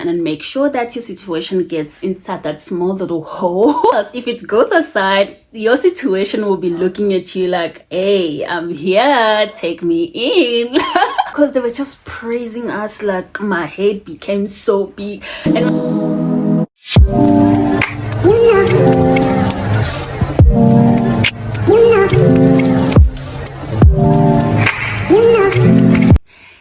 and then make sure that your situation gets inside that small little hole. Because if it goes aside, your situation will be looking at you like, hey, I'm here, take me in. Because they were just praising us, like my head became so big. And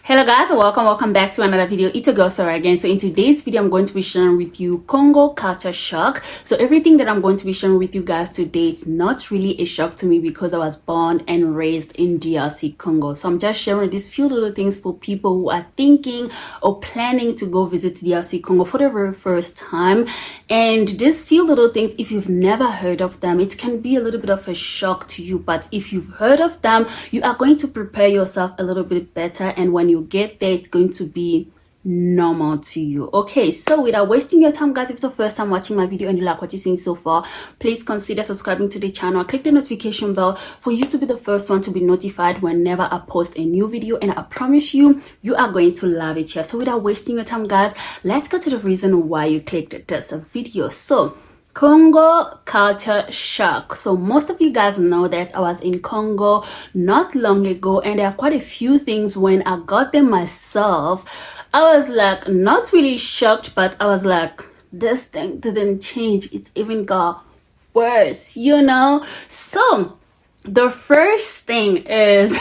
hello guys, welcome back to another video. It's a girl Sarah again. So in today's video, I'm going to be sharing with you Congo Culture Shock. So everything that I'm going to be sharing with you guys today, it's not really a shock to me because I was born and raised in DRC Congo. So I'm just sharing these few little things for people who are thinking or planning to go visit DRC Congo for the very first time. And these few little things, if you've never heard of them, it can be a little bit of a shock to you. But if you've heard of them, you are going to prepare yourself a little bit better. And when you get there, it's going to be normal to you. Okay, so without wasting your time, guys, if it's the first time watching my video and you like what you're seeing so far, please consider subscribing to the channel. Click the notification bell for you to be the first one to be notified whenever I post a new video, and I promise you, you are going to love it here. So without wasting your time, guys, let's go to the reason why you clicked this video. So Congo Culture Shock. So most of you guys know that I was in Congo not long ago, and there are quite a few things when I got there myself. I was like not really shocked, but I was like, this thing didn't change. It even got worse, you know? So the first thing is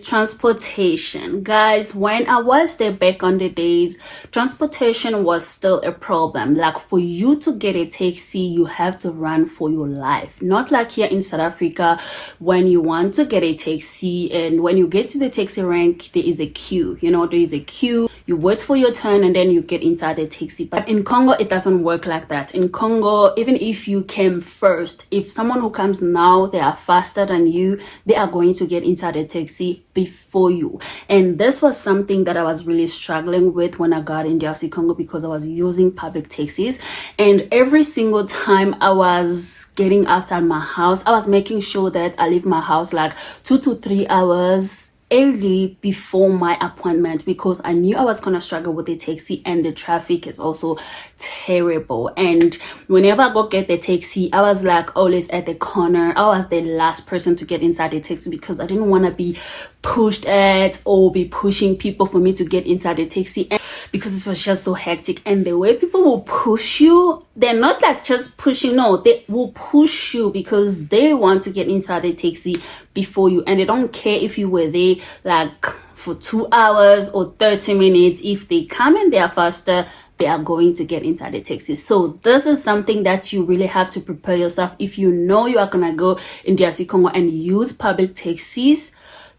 transportation. Guys, when I was there back on the days, transportation was still a problem. Like for you to get a taxi, you have to run for your life. Not like here in South Africa, when you want to get a taxi and when you get to the taxi rank, there is a queue. You know, there is a queue. You wait for your turn and then you get inside the taxi. But in Congo, it doesn't work like that. In Congo, even if you came first, if someone who comes now, they are faster than you, they are going to get inside the taxi before you. And this was something that I was really struggling with when I got in DRC Congo, because I was using public taxis, and every single time I was getting outside my house, I was making sure that I leave my house like 2 to 3 hours early before my appointment, because I knew I was gonna struggle with the taxi, and the traffic is also terrible. And whenever I go get the taxi, I was like always at the corner. I was the last person to get inside the taxi because I didn't want to be pushed at or be pushing people for me to get inside the taxi, and because it was just so hectic. And the way people will push you, they're not like just pushing, no, they will push you because they want to get inside the taxi before you, and they don't care if you were there like for 2 hours or 30 minutes. If they come and they are faster, they are going to get inside the taxi. So this is something that you really have to prepare yourself. If you know you are gonna go in DRC Congo and use public taxis,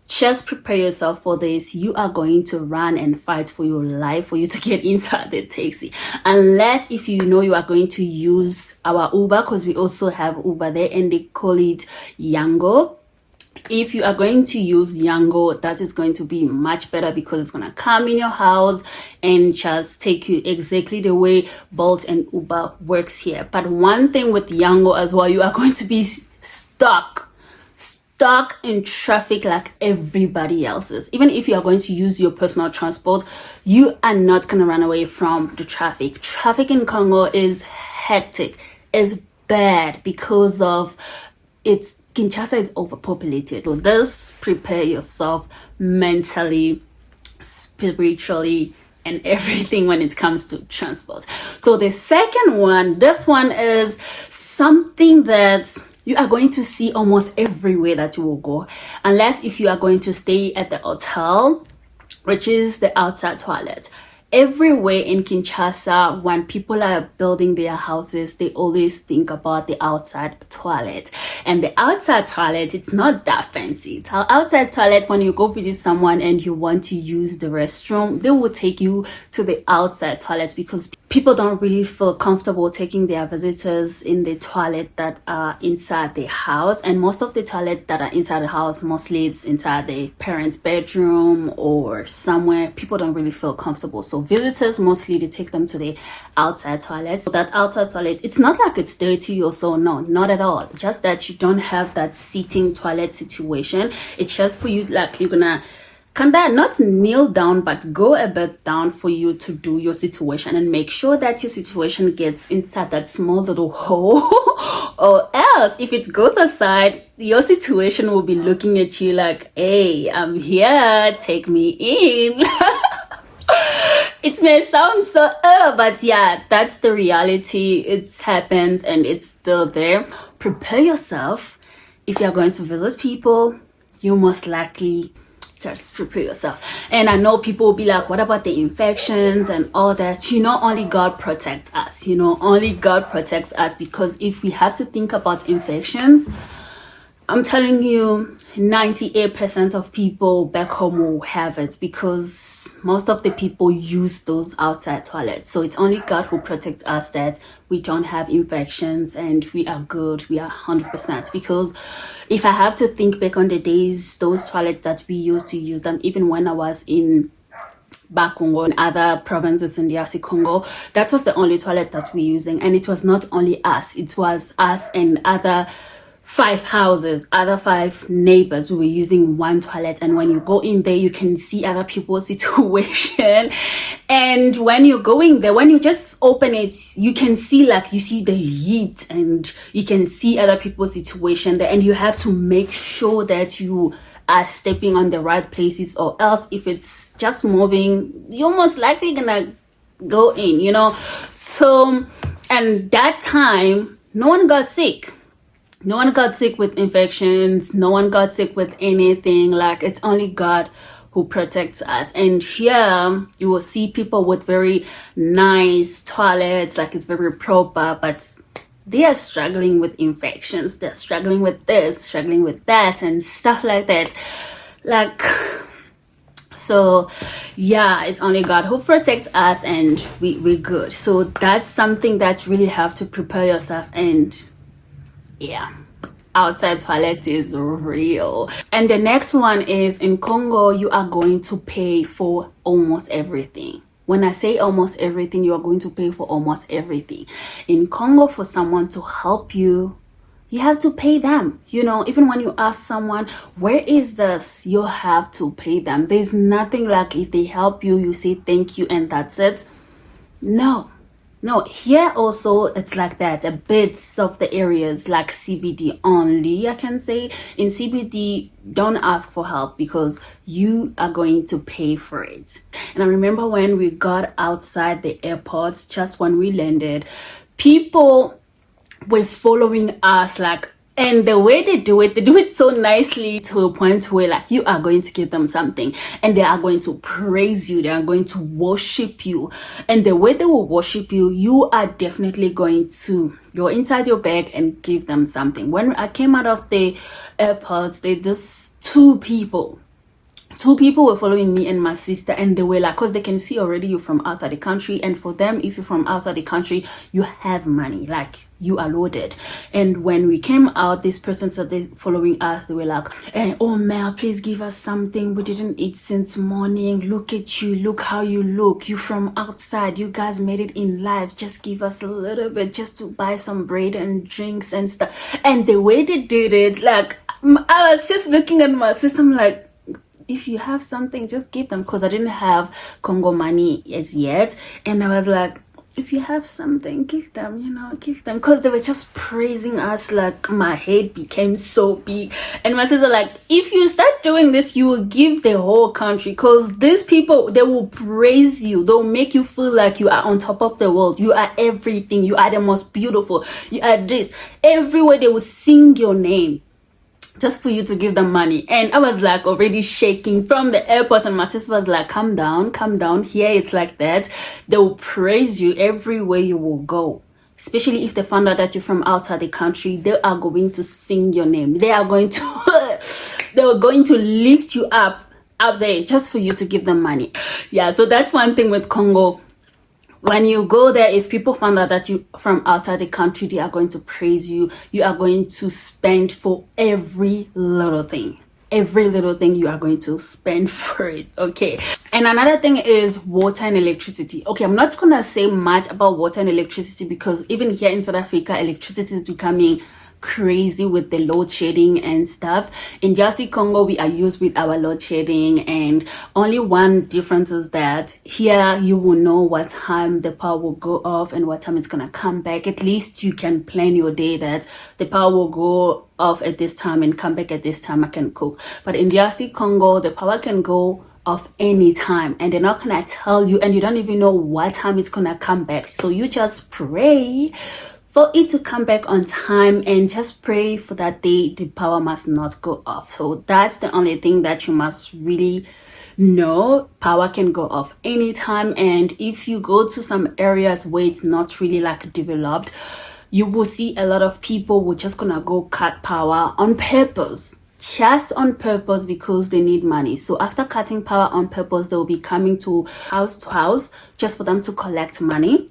just prepare yourself for this. You are going to run and fight for your life for you to get inside the taxi. Unless if you know you are going to use our Uber, because we also have Uber there and they call it Yango. If you are going to use Yango, that is going to be much better because it's going to come in your house and just take you exactly the way Bolt and Uber works here. But one thing with Yango as well, you are going to be stuck in traffic like everybody else is. Even if you are going to use your personal transport, you are not going to run away from the traffic. Traffic in Congo is hectic, is bad because of its Kinshasa is overpopulated. So this, prepare yourself mentally, spiritually, and everything when it comes to transport. So the second one, this one is something that you are going to see almost everywhere that you will go, unless if you are going to stay at the hotel, which is the outside toilet. Everywhere in Kinshasa, when people are building their houses, they always think about the outside toilet. And the outside toilet, it's not that fancy. The outside toilet, when you go visit someone and you want to use the restroom, they will take you to the outside toilet because people don't really feel comfortable taking their visitors in the toilet that are inside the house. And most of the toilets that are inside the house, mostly it's inside the parents' bedroom or somewhere. People don't really feel comfortable. So visitors, mostly they take them to the outside toilet. So that outside toilet, it's not like it's dirty or so, no, not at all. Just that you don't have that seating toilet situation. It's just for you, like you're gonna kinda not kneel down, but go a bit down for you to do your situation, and make sure that your situation gets inside that small little hole. Or else if it goes aside, your situation will be looking at you like, hey, I'm here, take me in. It may sound so but yeah, that's the reality. It happens and it's still there. Prepare yourself. If you're going to visit people, you most likely just prepare yourself. And I know people will be like, what about the infections and all that? Only God protects us. Only God protects us, because if we have to think about infections, I'm telling you, 98% of people back home will have it, because most of the people use those outside toilets. So it's only God who protects us, that we don't have infections and we are good. We are 100%. Because if I have to think back on the days, those toilets that we used to use them, even when I was in Congo and other provinces in DRC Congo, that was the only toilet that we're using. And it was not only us, it was us and other 5 houses, other 5 neighbors. We were using one toilet, and when you go in there, you can see other people's situation. And when you're going there, when you just open it, you can see you see the heat, and you can see other people's situation there, and you have to make sure that you are stepping on the right places, or else if it's just moving, you're most likely gonna go in, So, and that time, no one got sick. No one got sick with infections. No one got sick with anything. It's only God who protects us. And here you will see people with very nice toilets, it's very proper, but they are struggling with infections. They're struggling with this, struggling with that, and stuff like that. So yeah, it's only God who protects us, and we're good. So that's something that you really have to prepare yourself. And yeah, outside toilet is real. And the next one is, in Congo, you are going to pay for almost everything. When I say almost everything, you are going to pay for almost everything. In Congo, for someone to help you, you have to pay them. Even when you ask someone, where is this? You have to pay them. There's nothing like if they help you, you say thank you and that's it. No, here also it's like that. A bit of the areas like CBD only, I can say. In CBD, don't ask for help, because you are going to pay for it. And I remember when we got outside the airports, just when we landed, people were following us and the way they do it so nicely, to a point where you are going to give them something and they are going to praise you, they are going to worship you. And the way they will worship you, you are definitely going to go inside your bag and give them something. When I came out of the airport, these two people were following me and my sister, and they were because they can see already you're from outside the country, and for them, if you're from outside the country, you have money, you are loaded. And when we came out, this person started following us. They were oh Mel, please give us something, we didn't eat since morning, look at you, look how you look, you from outside, you guys made it in life, just give us a little bit just to buy some bread and drinks and stuff. And the way they did it, I was just looking at my sister, I'm if you have something, just give them, because I didn't have Congo money as yet. And I was if you have something, give them, give them, because they were just praising us. My head became so big. And my sister if you start doing this, you will give the whole country, because these people, they will praise you, they'll make you feel like you are on top of the world, you are everything, you are the most beautiful, you are this. Everywhere they will sing your name, just for you to give them money. And I was already shaking from the airport, and my sister was calm down, here it's like that. They will praise you everywhere you will go, especially if they found out that you're from outside the country. They are going to sing your name, they are going to they are going to lift you up there just for you to give them money. Yeah, so that's one thing with Congo. When you go there, if people find out that you're from outside the country, they are going to praise you. You are going to spend for every little thing. Every little thing you are going to spend for it, okay? And another thing is water and electricity. Okay, I'm not going to say much about water and electricity, because even here in South Africa, electricity is becoming crazy with the load shedding and stuff. In DRC Congo, we are used with our load shedding, and only one difference is that here you will know what time the power will go off and what time it's gonna come back. At least you can plan your day that the power will go off at this time and come back at this time. I can cook. But in DRC Congo, the power can go off any time, and they're not gonna tell you, and you don't even know what time it's gonna come back. So you just pray for it to come back on time, and just pray for that day the power must not go off. So that's the only thing that you must really know. Power can go off anytime, and if you go to some areas where it's not really like developed, you will see a lot of people who just gonna go cut power on purpose, just on purpose, because they need money. So after cutting power on purpose, they will be coming to house just for them to collect money.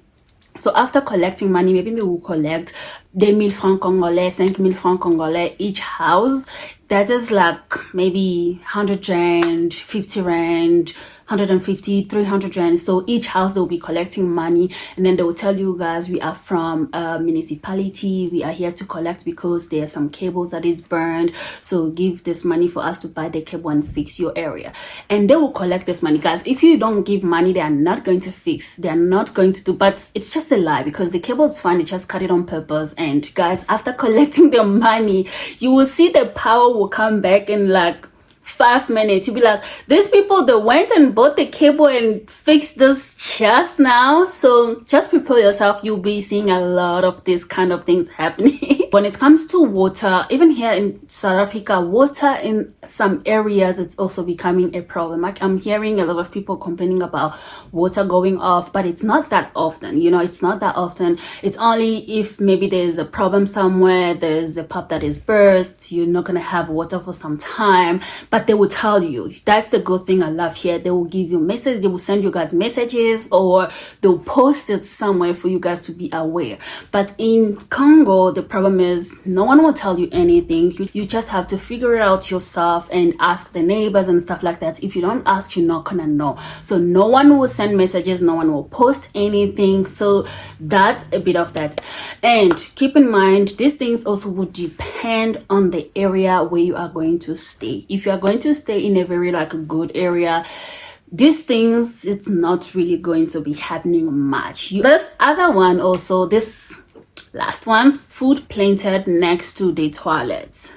So after collecting money, maybe they will collect 2,000 francs congolais, 5,000 francs congolais each house. That is like maybe 100 rand, 50 rand, 150, 300 rand. So each house they will be collecting money, and then they will tell you guys, we are from a municipality, we are here to collect because there are some cables that is burned, so give this money for us to buy the cable and fix your area. And they will collect this money, guys. If you don't give money, they are not going to fix, they are not going to do. But it's just a lie, because the cable is fine, they just cut it on purpose. And guys, after collecting the money, you will see the power will come back in like 5 minutes. You'll be like, these people, they went and bought the cable and fixed this just now. So just prepare yourself. You'll be seeing a lot of these kind of things happening. When it comes to water, even here in South Africa, water in some areas, it's also becoming a problem. Like, I'm hearing a lot of people complaining about water going off, but it's not that often. You know, it's not that often. It's only if maybe there's a problem somewhere, there's a pipe that is burst, you're not going to have water for some time. But they will tell you. That's the good thing I love here. They will give you messages, they will send you guys messages, or they'll post it somewhere for you guys to be aware. But in Congo, the problem is no one will tell you anything. You just have to figure it out yourself and ask the neighbors and stuff like that. If you don't ask, you're not gonna know. So no one will send messages, no one will post anything. So that's a bit of that. And keep in mind, these things also would depend on the area where you are going to stay. If you are going to stay in a very like a good area, these things, it's not really going to be happening much. This other one also, this last one, food planted next to the toilets.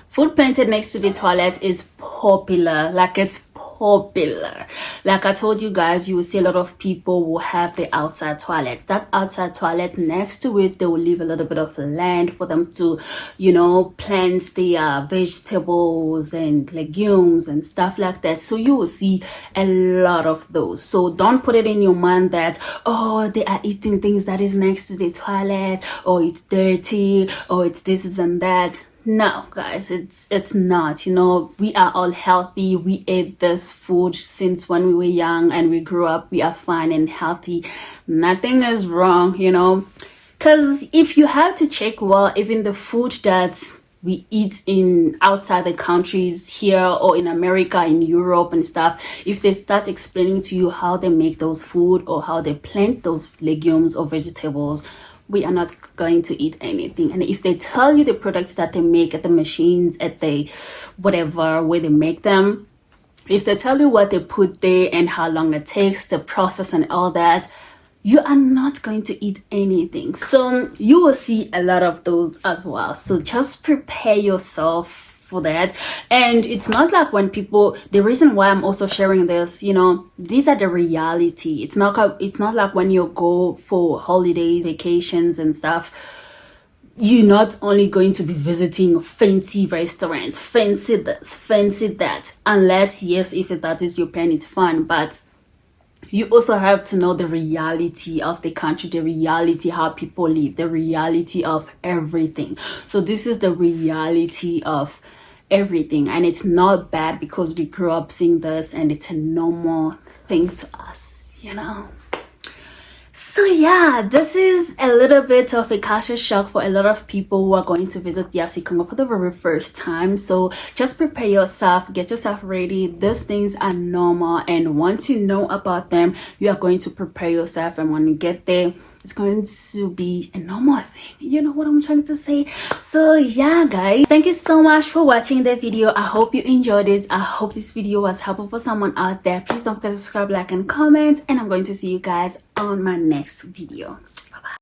Food planted next to the toilet is popular. Like, it's popular. Like I told you guys, you will see a lot of people will have the outside toilet. That outside toilet, next to it, they will leave a little bit of land for them to, you know, plant their vegetables and legumes and stuff like that. So you will see a lot of those. So don't put it in your mind that, oh, they are eating things that is next to the toilet, or it's dirty, or it's this and that. No, guys, it's not. You know, we are all healthy. We ate this food since when we were young and we grew up. We are fine and healthy. Nothing is wrong, you know. Because if you have to check, well, even the food that we eat in outside the countries here, or in America, in Europe and stuff, if they start explaining to you how they make those food or how they plant those legumes or vegetables, we are not going to eat anything. And if they tell you the products that they make at the machines, at the whatever where they make them, if they tell you what they put there and how long it takes, the process and all that, you are not going to eat anything. So you will see a lot of those as well. So just prepare yourself for that. And it's not like when people, the reason why I'm also sharing this, you know, these are the reality. It's not like when you go for holidays, vacations and stuff, you're not only going to be visiting fancy restaurants, fancy this, fancy that, unless, yes, if that is your plan, it's fun. But you also have to know the reality of the country, the reality how people live, the reality of everything. So this is the reality of everything, and it's not bad because we grew up seeing this and it's a normal thing to us, you know. So yeah, this is a little bit of a culture shock for a lot of people who are going to visit DRC Congo for the very first time. So just prepare yourself, get yourself ready. These things are normal, and once you know about them, you are going to prepare yourself, and when you get there, it's going to be a normal thing. You know what I'm trying to say? So yeah, guys, thank you so much for watching the video. I hope you enjoyed it. I hope this video was helpful for someone out there. Please don't forget to subscribe, like, and comment, and I'm going to see you guys on my next video.